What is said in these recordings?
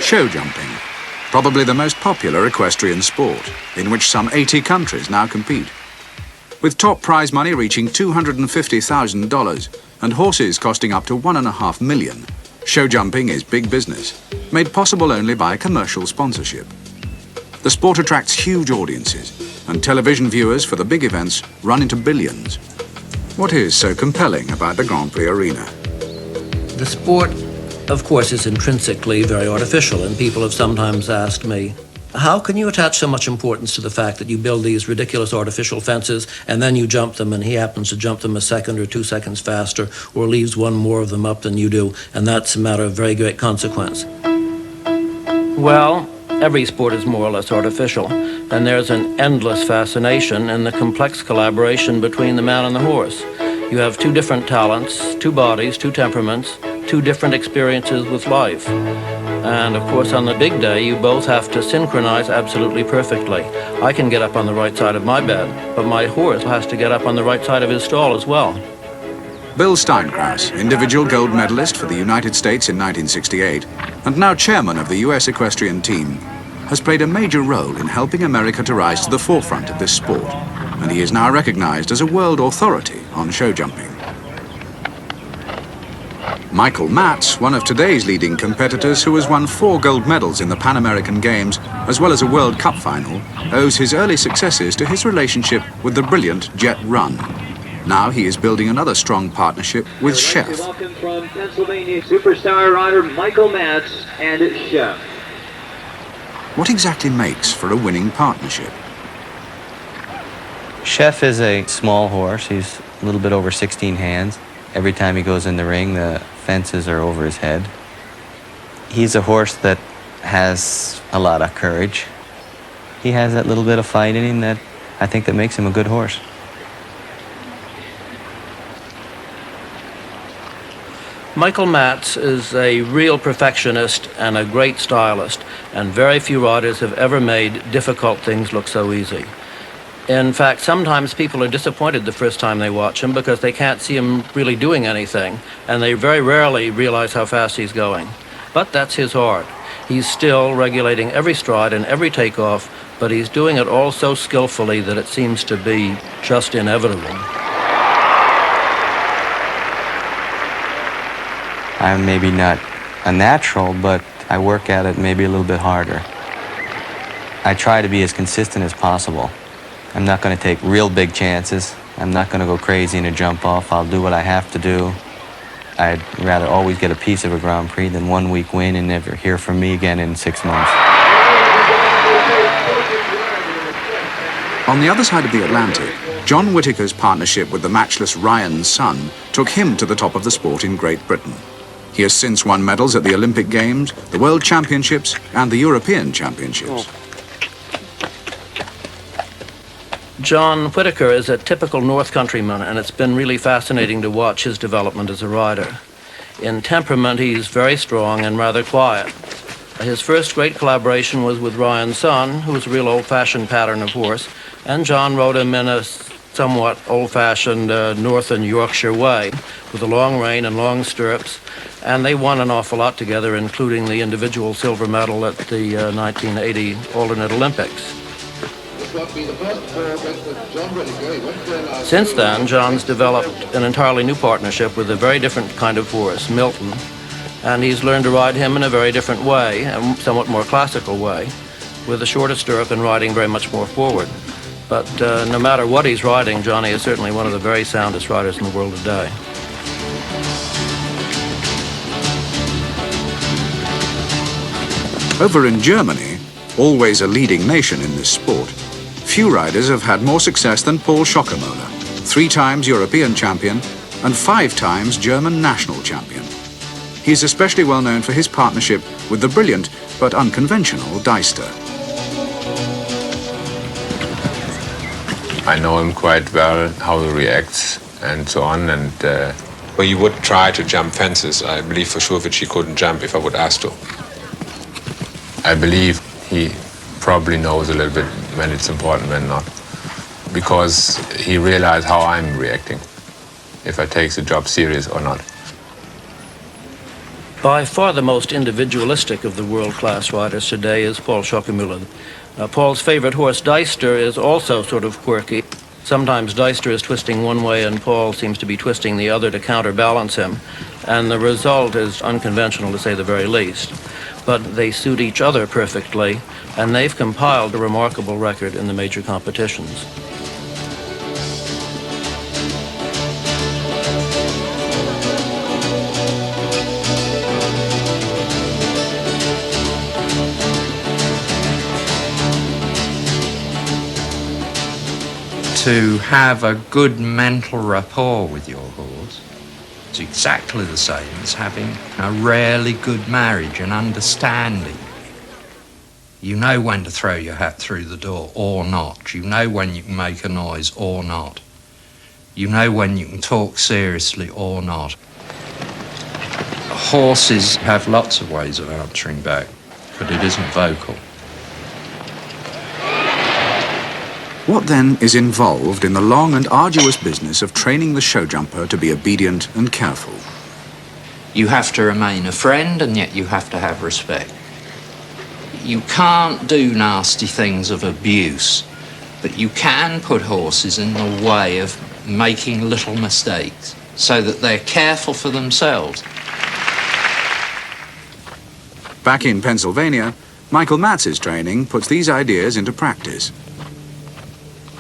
Showjumping, probably the most popular equestrian sport, in which some 80 countries now compete. With top prize money reaching $250,000 and horses costing up to $1.5 million, showjumping is big business, made possible only by commercial sponsorship. The sport attracts huge audiences, and television viewers for the big events run into billions. What is so compelling about the Grand Prix arena? The sport, of course, is intrinsically very artificial, and people have sometimes asked me, how can you attach so much importance to the fact that you build these ridiculous artificial fences and then you jump them and he happens to jump them a second or 2 seconds faster or leaves one more of them up than you do, and that's a matter of very great consequence? Well, every sport is more or less artificial, and there's an endless fascination in the complex collaboration between the man and the horse. You have two different talents, two bodies, two temperaments, two different experiences with life. And of course, on the big day, you both have to synchronize absolutely perfectly. I can get up on the right side of my bed, but my horse has to get up on the right side of his stall as well. Bill Steinkraus, individual gold medalist for the United States in 1968, and now chairman of the US equestrian team, has played a major role in helping America to rise to the forefront of this sport, and he is now recognized as a world authority on showjumping. Michael Matz, one of today's leading competitors who has won 4 gold medals in the Pan American Games, as well as a World Cup final, owes his early successes to his relationship with the brilliant Jet Run. Now he is building another strong partnership with Chef. Welcome from Pennsylvania, superstar rider Michael Matz and Chef. What exactly makes for a winning partnership? Chef is a small horse. He's a little bit over 16 hands. Every time he goes in the ring, the fences are over his head. He's a horse that has a lot of courage. He has that little bit of fight in him that I think that makes him a good horse. Michael Matz is a real perfectionist and a great stylist, and very few riders have ever made difficult things look so easy. In fact, sometimes people are disappointed the first time they watch him because they can't see him really doing anything, and they very rarely realize how fast he's going. But that's his art. He's still regulating every stride and every takeoff, but he's doing it all so skillfully that it seems to be just inevitable. I'm maybe not a natural, but I work at it maybe a little bit harder. I try to be as consistent as possible. I'm not going to take real big chances. I'm not going to go crazy in a jump off. I'll do what I have to do. I'd rather always get a piece of a Grand Prix than 1 week win and never hear from me again in 6 months. On the other side of the Atlantic, John Whittaker's partnership with the matchless Ryan Sun took him to the top of the sport in Great Britain. He has since won medals at the Olympic Games, the World Championships, and the European Championships. John Whittaker is a typical North Countryman, and it's been really fascinating to watch his development as a rider. In temperament, he's very strong and rather quiet. His first great collaboration was with Ryan Sun, who was a real old-fashioned pattern of horse, and John rode him in a somewhat old-fashioned Northern Yorkshire way, with a long rein and long stirrups, and they won an awful lot together, including the individual silver medal at the 1980 Alternate Olympics. Since then, John's developed an entirely new partnership with a very different kind of horse, Milton, and he's learned to ride him in a very different way, a somewhat more classical way, with a shorter stirrup and riding very much more forward. But no matter what he's riding, Johnny is certainly one of the very soundest riders in the world today. Over in Germany, always a leading nation in this sport, few riders have had more success than Paul Schockermoeller, 3 times European champion and 5 times German national champion. He's especially well known for his partnership with the brilliant but unconventional Deister. I know him quite well, how he reacts and so on, and well, he would try to jump fences. I believe for sure that he couldn't jump if I would ask to. I believe he probably knows a little bit when it's important, when not, because he realized how I'm reacting, if I take the job serious or not. By far the most individualistic of the world-class riders today is Paul Schockermoeller. Paul's favorite horse, Deister, is also sort of quirky. Sometimes Deister is twisting one way and Paul seems to be twisting the other to counterbalance him, and the result is unconventional, to say the very least. But they suit each other perfectly, and they've compiled a remarkable record in the major competitions. To have a good mental rapport with your horse is exactly the same as having a rarely good marriage and understanding. You know when to throw your hat through the door or not. You know when you can make a noise or not. You know when you can talk seriously or not. Horses have lots of ways of answering back, but it isn't vocal. What then is involved in the long and arduous business of training the show jumper to be obedient and careful? You have to remain a friend, and yet you have to have respect. You can't do nasty things of abuse, but you can put horses in the way of making little mistakes so that they're careful for themselves. Back in Pennsylvania, Michael Matz's training puts these ideas into practice.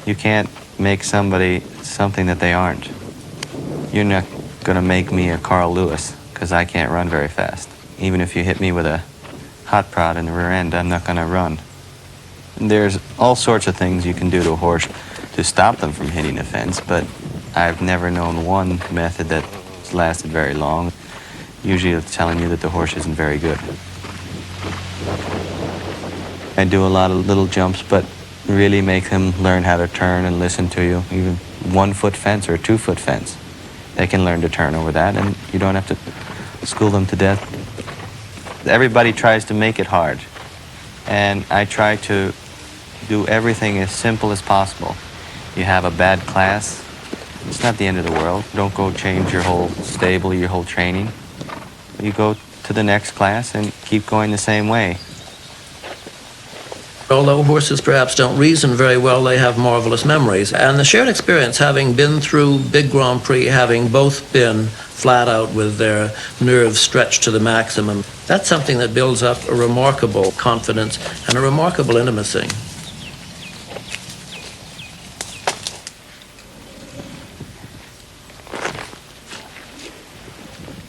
You can't make somebody something that they aren't. You're not going to make me a Carl Lewis, because I can't run very fast. Even if you hit me with a hot prod in the rear end, I'm not going to run. And there's all sorts of things you can do to a horse to stop them from hitting a fence, but I've never known one method that's lasted very long. Usually it's telling you that the horse isn't very good. I do a lot of little jumps, but really make them learn how to turn and listen to you. Even 1-foot fence or a 2-foot fence, they can learn to turn over that, and you don't have to school them to death. Everybody tries to make it hard, and I try to do everything as simple as possible. You have a bad class, it's not the end of the world. Don't go change your whole stable, your whole training. You go to the next class and keep going the same way. Although horses perhaps don't reason very well, they have marvelous memories. And the shared experience, having been through big Grand Prix, having both been flat out with their nerves stretched to the maximum, that's something that builds up a remarkable confidence and a remarkable intimacy.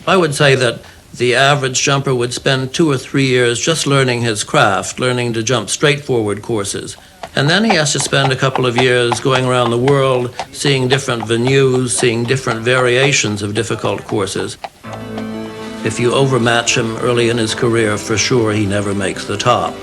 I would say that the average jumper would spend 2 or 3 years just learning his craft, learning to jump straightforward courses. And then he has to spend a couple of years going around the world, seeing different venues, seeing different variations of difficult courses. If you overmatch him early in his career, for sure he never makes the top.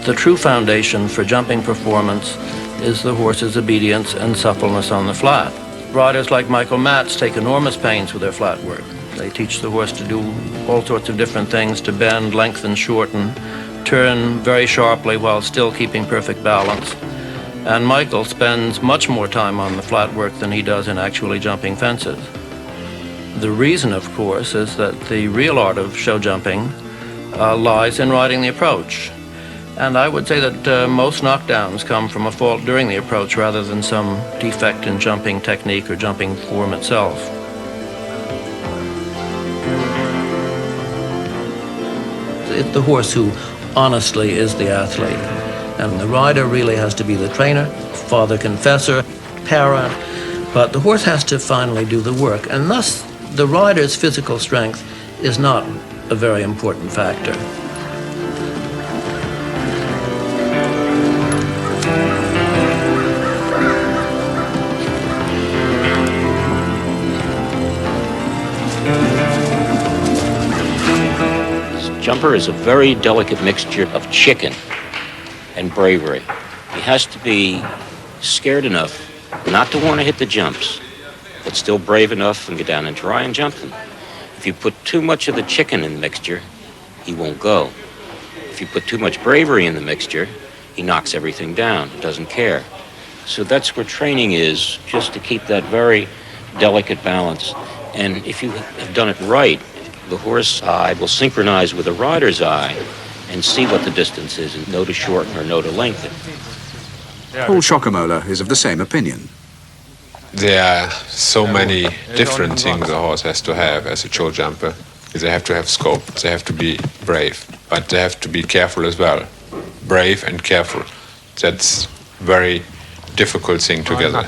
The true foundation for jumping performance is the horse's obedience and suppleness on the flat. Riders like Michael Matz take enormous pains with their flat work. They teach the horse to do all sorts of different things, to bend, lengthen, shorten, turn very sharply while still keeping perfect balance. And Michael spends much more time on the flat work than he does in actually jumping fences. The reason, of course, is that the real art of show jumping lies in riding the approach. And I would say that most knockdowns come from a fault during the approach rather than some defect in jumping technique or jumping form itself. It's the horse who honestly is the athlete. And the rider really has to be the trainer, father confessor, parent, but the horse has to finally do the work. And thus, the rider's physical strength is not a very important factor. Jumper is a very delicate mixture of chicken and bravery. He has to be scared enough not to want to hit the jumps, but still brave enough and get down and try and jump them. If you put too much of the chicken in the mixture, he won't go. If you put too much bravery in the mixture, he knocks everything down, doesn't care. So that's where training is, just to keep that very delicate balance. And if you have done it right, the horse eye will synchronize with the rider's eye and see what the distance is and know to shorten or know to lengthen. Paul Schockemoeller is of the same opinion. There are so many different things a horse has to have as a show jumper. They have to have scope, they have to be brave, but they have to be careful as well. Brave and careful. That's very difficult thing together.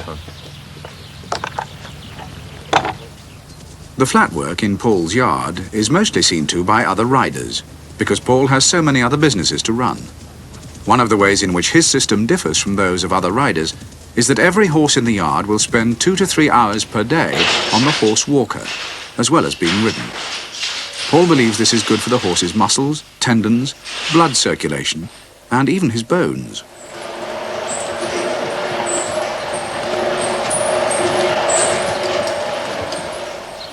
The flat work in Paul's yard is mostly seen to by other riders, because Paul has so many other businesses to run. One of the ways in which his system differs from those of other riders is that every horse in the yard will spend 2 to 3 hours per day on the horse walker, as well as being ridden. Paul believes this is good for the horse's muscles, tendons, blood circulation, and even his bones.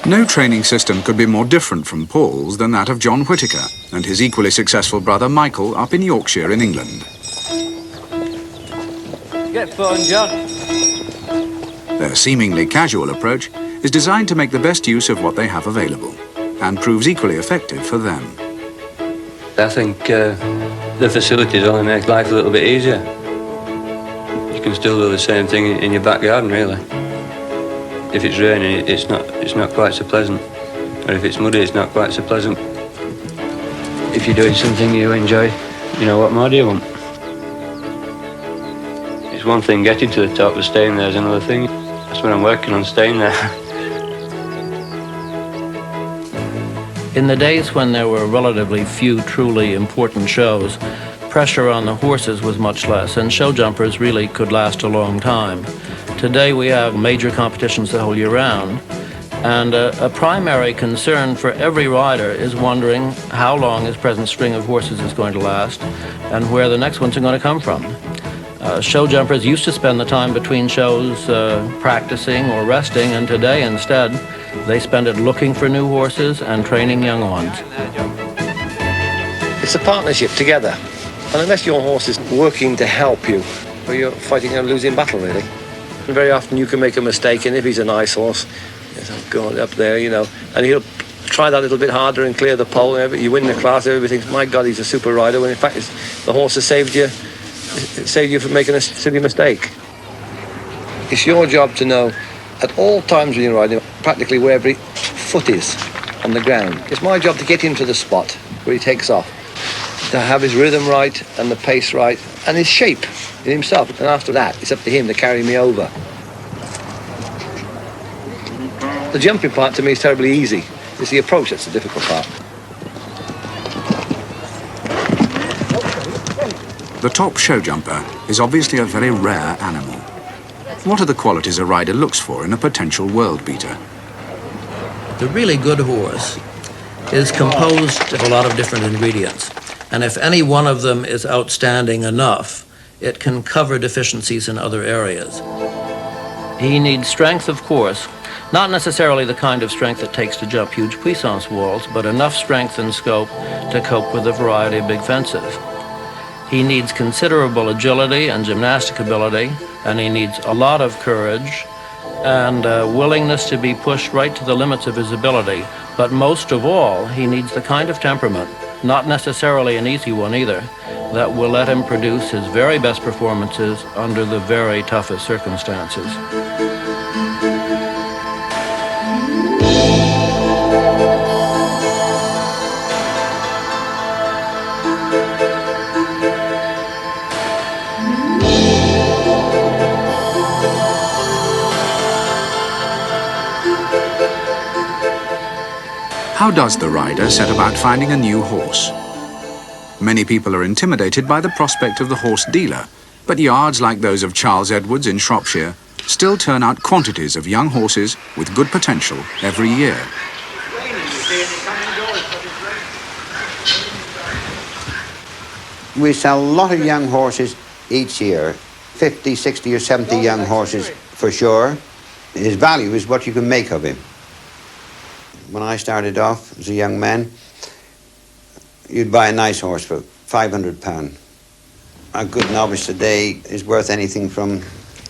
No training system could be more different from Paul's than that of John Whittaker and his equally successful brother Michael up in Yorkshire in England. Get fun, John. Their seemingly casual approach is designed to make the best use of what they have available and proves equally effective for them. I think the facilities only make life a little bit easier. You can still do the same thing in your back garden, really. If it's raining, it's not quite so pleasant. Or if it's muddy, it's not quite so pleasant. If you're doing something you enjoy, you know, what more do you want? It's one thing getting to the top, but staying there is another thing. That's what I'm working on, staying there. In the days when there were relatively few truly important shows, pressure on the horses was much less, and show jumpers really could last a long time. Today we have major competitions the whole year round, and a primary concern for every rider is wondering how long his present string of horses is going to last and where the next ones are going to come from. Show jumpers used to spend the time between shows practicing or resting, and today instead they spend it looking for new horses and training young ones. It's a partnership together, and unless your horse is working to help you, well, you're fighting a losing battle, really. And very often you can make a mistake, and if he's a nice horse, going up there, you know, and he'll try that a little bit harder and clear the pole, and you win the class, everybody thinks, my God, he's a super rider, when in fact the horse has saved you from making a silly mistake. It's your job to know at all times when you're riding, practically where every foot is on the ground. It's my job to get him to the spot where he takes off, to have his rhythm right and the pace right and his shape in himself. And after that, it's up to him to carry me over. The jumping part to me is terribly easy. It's the approach that's the difficult part. The top show jumper is obviously a very rare animal. What are the qualities a rider looks for in a potential world beater? The really good horse is composed of a lot of different ingredients, and if any one of them is outstanding enough, it can cover deficiencies in other areas. He needs strength, of course, not necessarily the kind of strength it takes to jump huge puissance walls, but enough strength and scope to cope with a variety of big fences. He needs considerable agility and gymnastic ability, and he needs a lot of courage and willingness to be pushed right to the limits of his ability. But most of all, he needs the kind of temperament not necessarily an easy one either, that will let him produce his very best performances under the very toughest circumstances. How does the rider set about finding a new horse? Many people are intimidated by the prospect of the horse dealer, but yards like those of Charles Edwards in Shropshire still turn out quantities of young horses with good potential every year. We sell a lot of young horses each year, 50, 60 or 70 young horses for sure. His value is what you can make of him. When I started off as a young man, you'd buy a nice horse for £500. A good novice today is worth anything from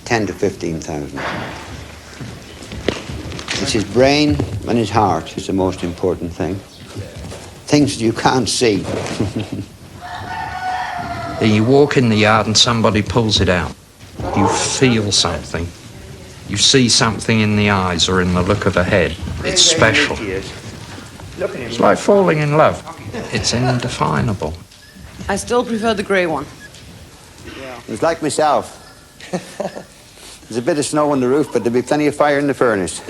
10 to 15,000. It's his brain and his heart is the most important thing. Things you can't see. You walk in the yard and somebody pulls it out. You feel something. You see something in the eyes or in the look of a head. It's special. It's like falling in love. It's indefinable. I still prefer the grey one. It's like myself. There's a bit of snow on the roof, but there'll be plenty of fire in the furnace.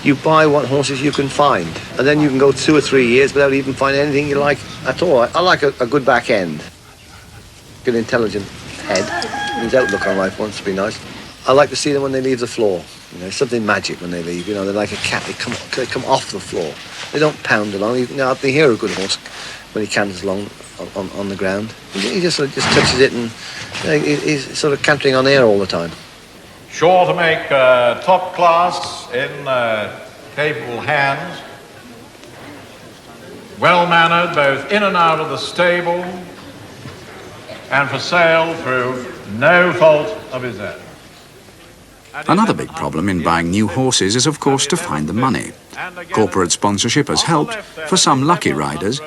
You buy what horses you can find, and then you can go 2 or 3 years without even finding anything you like at all. I like a good back end. Good intelligent head. His outlook on life wants to be nice. I like to see them when they leave the floor. You know, something magic when they leave. You know, they're like a cat. They come off the floor. They don't pound along. You know, they hear a good horse when he canters along on the ground. He just touches it, and you know, he's sort of cantering on air all the time. Sure to make top class in capable hands. Well-mannered both in and out of the stable, and for sale through no fault of his own. Another big problem in buying new horses is, of course, to find the money. Corporate sponsorship has helped for some lucky riders,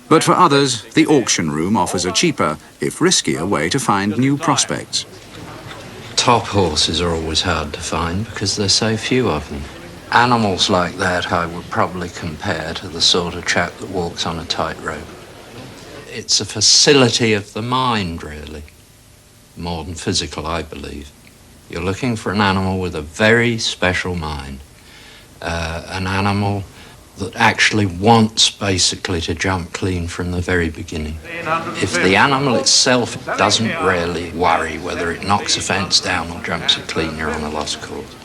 but for others, the auction room offers a cheaper, if riskier, way to find new prospects. Top horses are always hard to find because there's so few of them. Animals like that I would probably compare to the sort of chap that walks on a tightrope. It's a facility of the mind, really, more than physical, I believe. You're looking for an animal with a very special mind, an animal that actually wants basically to jump clean from the very beginning. If the animal itself doesn't really worry whether it knocks a fence down or jumps it clean, you're on a lost cause.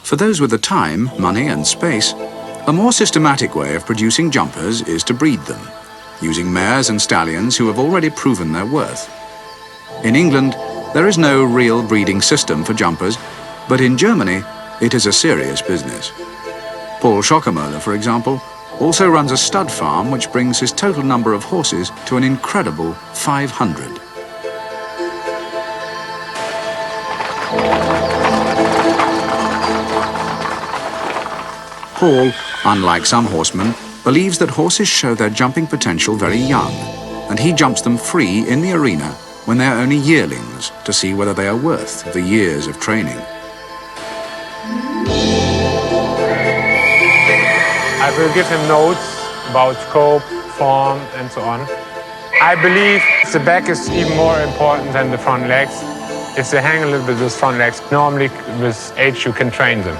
For those with the time, money and space, a more systematic way of producing jumpers is to breed them, using mares and stallions who have already proven their worth. In England, there is no real breeding system for jumpers, but in Germany, it is a serious business. Paul Schockermöller, for example, also runs a stud farm which brings his total number of horses to an incredible 500. Paul, unlike some horsemen, believes that horses show their jumping potential very young, and he jumps them free in the arena when they are only yearlings to see whether they are worth the years of training. I will give him notes about scope, form, and so on. I believe the back is even more important than the front legs. If they hang a little bit with front legs, normally with age you can train them.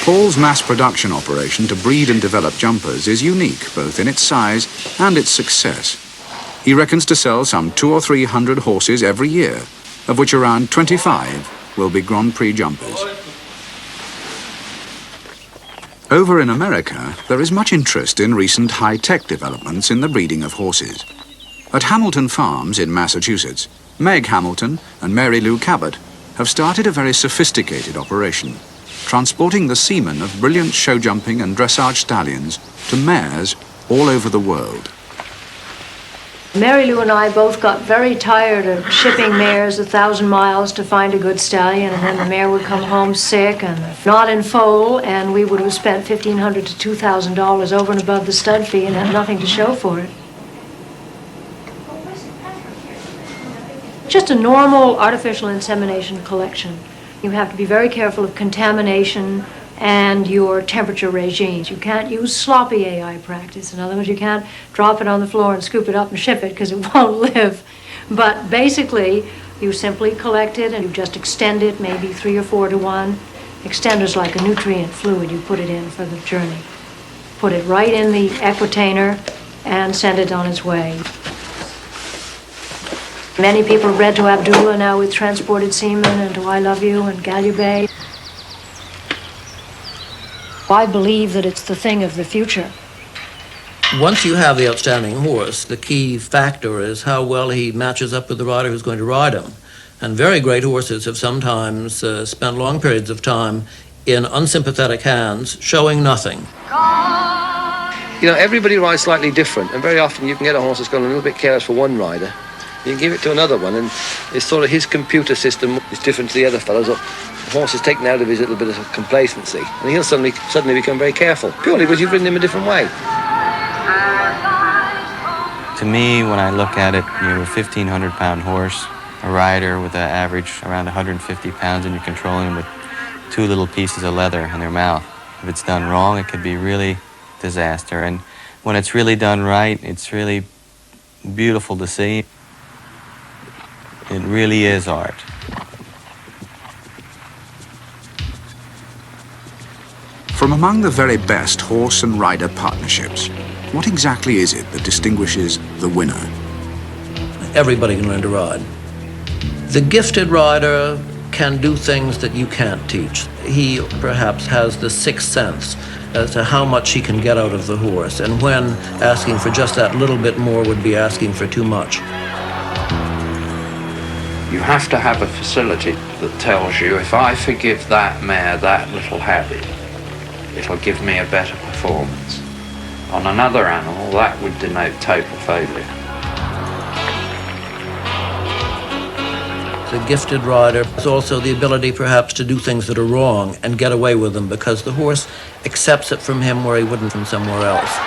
Paul's mass production operation to breed and develop jumpers is unique both in its size and its success. He reckons to sell some 200 or 300 horses every year, of which around 25 will be Grand Prix jumpers. Over in America, there is much interest in recent high-tech developments in the breeding of horses. At Hamilton Farms in Massachusetts, Meg Hamilton and Mary Lou Cabot have started a very sophisticated operation, transporting the semen of brilliant show jumping and dressage stallions to mares all over the world. Mary Lou and I both got very tired of shipping mares 1,000 miles to find a good stallion, and then the mare would come home sick and not in foal, and we would have spent $1,500 to $2,000 over and above the stud fee and had nothing to show for it. Just a normal artificial insemination collection. You have to be very careful of contamination and your temperature regimes. You can't use sloppy AI practice. In other words, you can't drop it on the floor and scoop it up and ship it because it won't live. But basically, you simply collect it and you just extend it maybe 3 or 4 to 1. Extender's like a nutrient fluid you put it in for the journey. Put it right in the equitainer and send it on its way. Many people have read to Abdullah now with Transported Semen and To I Love You and Galubay. I believe that it's the thing of the future. Once you have the outstanding horse, the key factor is how well he matches up with the rider who's going to ride him. And very great horses have sometimes spent long periods of time in unsympathetic hands, showing nothing. You know, everybody rides slightly different, and very often you can get a horse that's gone a little bit careless for one rider. You can give it to another one, and it's sort of his computer system is different to the other fellows. The horse is taken out of his little bit of complacency, and he'll suddenly become very careful, purely because you've ridden him a different way. To me, when I look at it, you have a 1,500-pound horse, a rider with an average around 150 pounds, and you're controlling them with 2 little pieces of leather in their mouth. If it's done wrong, it could be really disaster. And when it's really done right, it's really beautiful to see. It really is art. From among the very best horse and rider partnerships, what exactly is it that distinguishes the winner? Everybody can learn to ride. The gifted rider can do things that you can't teach. He perhaps has the sixth sense as to how much he can get out of the horse, and when asking for just that little bit more would be asking for too much. You have to have a facility that tells you, if I forgive that mare that little habit, it'll give me a better performance. On another animal, that would denote total failure. The gifted rider has also the ability perhaps to do things that are wrong and get away with them because the horse accepts it from him where he wouldn't from somewhere else.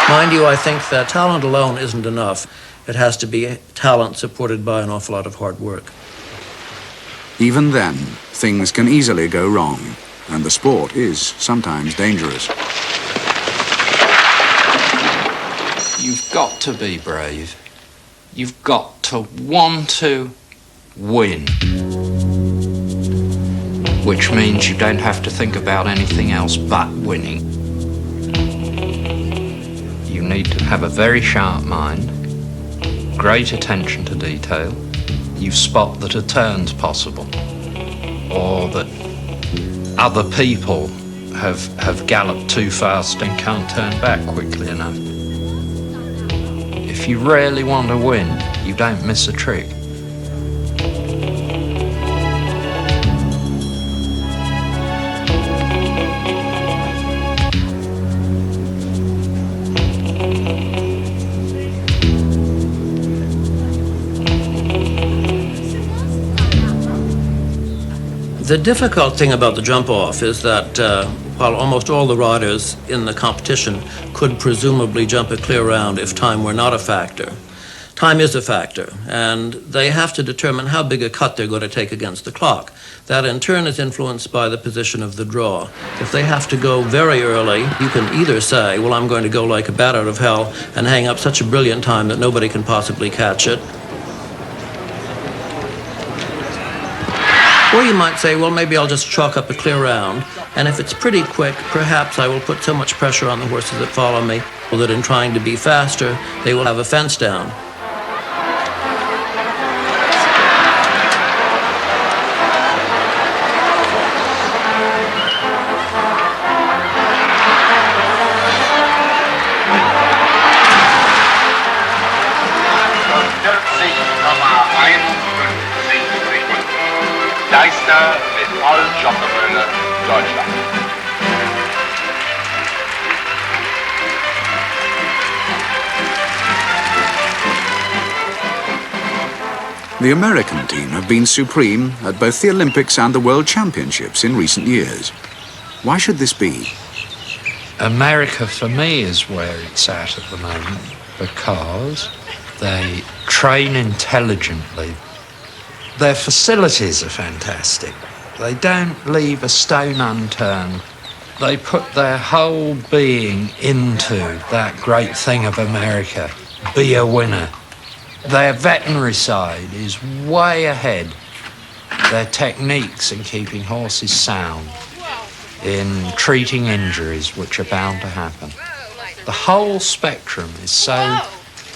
Mind you, I think that talent alone isn't enough. It has to be talent supported by an awful lot of hard work. Even then, things can easily go wrong, and the sport is sometimes dangerous. You've got to be brave. You've got to want to win. Which means you don't have to think about anything else but winning. You need to have a very sharp mind, great attention to detail. You spot that a turn's possible, or that other people have galloped too fast and can't turn back quickly enough. If you really want to win, you don't miss a trick. The difficult thing about the jump-off is that while almost all the riders in the competition could presumably jump a clear round if time were not a factor, time is a factor, and they have to determine how big a cut they're going to take against the clock. That in turn is influenced by the position of the draw. If they have to go very early, you can either say, well, I'm going to go like a bat out of hell and hang up such a brilliant time that nobody can possibly catch it. Or you might say, well, maybe I'll just chalk up a clear round, and if it's pretty quick, perhaps I will put so much pressure on the horses that follow me that in trying to be faster, they will have a fence down. Deutschland. The American team have been supreme at both the Olympics and the World Championships in recent years. Why should this be? America, for me, is where it's at the moment because they train intelligently. Their facilities are fantastic. They don't leave a stone unturned. They put their whole being into that great thing of America, be a winner. Their veterinary side is way ahead. Their techniques in keeping horses sound, in treating injuries which are bound to happen. The whole spectrum is so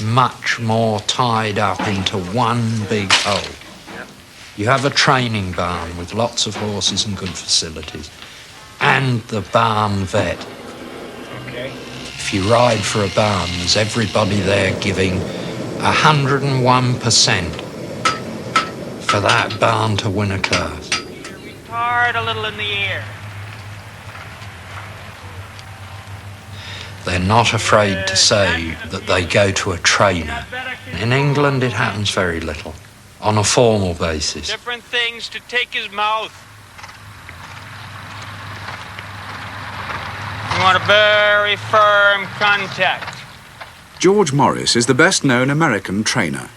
much more tied up into one big whole. You have a training barn with lots of horses and good facilities, and the barn vet. Okay. If you ride for a barn, there's everybody there giving 101% for that barn to win a class. Retard a little in the air. They're not afraid to say that they go to a trainer. In England, it happens very little, on a formal basis. Different things to take his mouth. You want a very firm contact. George Morris is the best-known American trainer.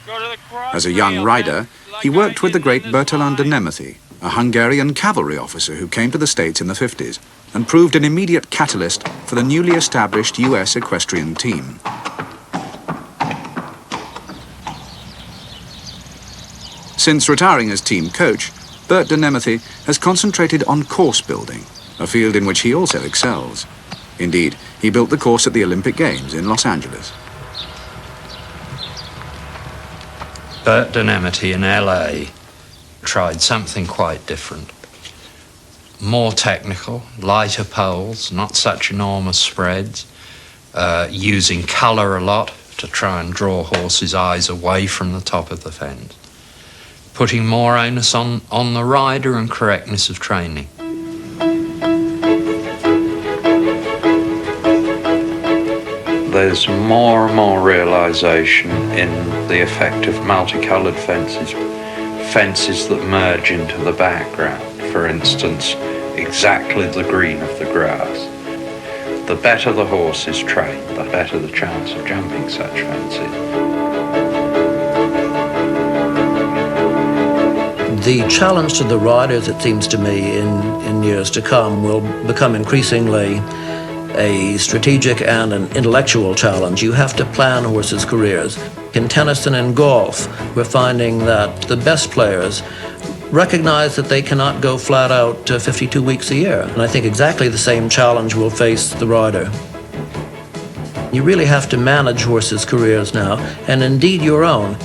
As a young rider, he worked with the great Pt1 de Nemothi, a Hungarian cavalry officer who came to the States in the 50s and proved an immediate catalyst for the newly established US equestrian team. Since retiring as team coach, Bert de Nemothi has concentrated on course building, a field in which he also excels. Indeed, he built the course at the Olympic Games in Los Angeles. Bert de Nemothi in LA tried something quite different. More technical, lighter poles, not such enormous spreads, using colour a lot to try and draw horses' eyes away from the top of the fence, putting more onus on the rider and correctness of training. There's more and more realisation in the effect of multicoloured fences, fences that merge into the background, for instance, exactly the green of the grass. The better the horse is trained, the better the chance of jumping such fences. The challenge to the riders, it seems to me, in years to come will become increasingly a strategic and an intellectual challenge. You have to plan horses' careers. In tennis and in golf, we're finding that the best players recognize that they cannot go flat out 52 weeks a year. And I think exactly the same challenge will face the rider. You really have to manage horses' careers now, and indeed your own.